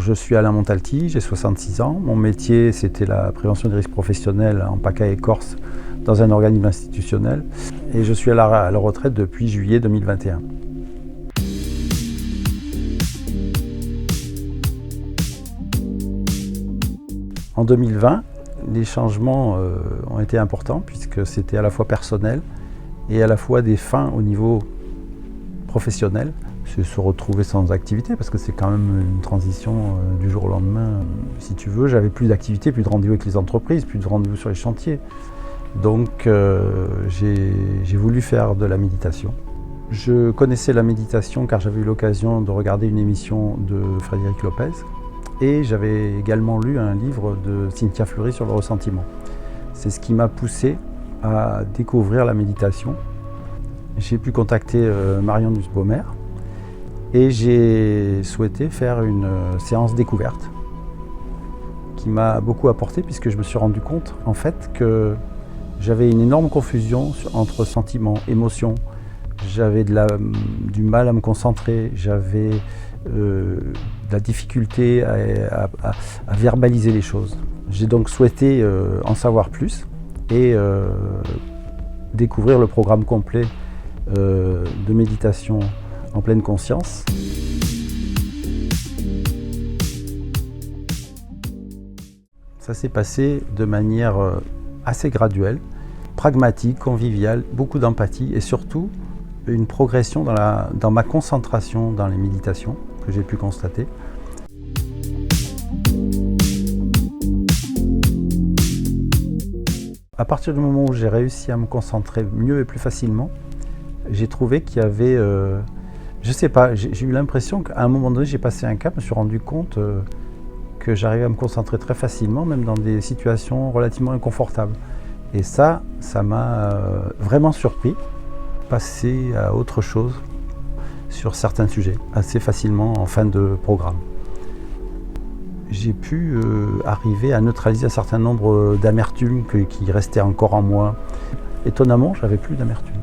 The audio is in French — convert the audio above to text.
je suis Alain Montalti, j'ai 66 ans. Mon métier, c'était la prévention des risques professionnels en PACA et Corse dans un organisme institutionnel. Et je suis à la retraite depuis juillet 2021. En 2020, les changements ont été importants puisque c'était à la fois personnel et à la fois des fins au niveau professionnel. C'est se retrouver sans activité parce que c'est quand même une transition du jour au lendemain. Si tu veux, j'avais plus d'activité, plus de rendez-vous avec les entreprises, plus de rendez-vous sur les chantiers. Donc j'ai voulu faire de la méditation. Je connaissais la méditation car j'avais eu l'occasion de regarder une émission de Frédéric Lopez et j'avais également lu un livre de Cynthia Fleury sur le ressentiment. C'est ce qui m'a poussé à découvrir la méditation. J'ai pu contacter Marion Nussbaumer et j'ai souhaité faire une séance découverte qui m'a beaucoup apporté puisque je me suis rendu compte en fait que j'avais une énorme confusion entre sentiments, émotions. J'avais du mal à me concentrer, j'avais de la difficulté à verbaliser les choses. J'ai donc souhaité en savoir plus et découvrir le programme complet de méditation en pleine conscience. Ça s'est passé de manière assez graduelle, pragmatique, conviviale, beaucoup d'empathie et surtout une progression dans ma concentration dans les méditations que j'ai pu constater. À partir du moment où j'ai réussi à me concentrer mieux et plus facilement, j'ai trouvé qu'il y avait, je sais pas, j'ai eu l'impression qu'à un moment donné j'ai passé un cap, je me suis rendu compte que j'arrivais à me concentrer très facilement, même dans des situations relativement inconfortables. Et ça m'a vraiment surpris, passer à autre chose sur certains sujets, assez facilement en fin de programme. J'ai pu arriver à neutraliser un certain nombre d'amertumes qui restaient encore en moi. Étonnamment, j'avais plus d'amertume.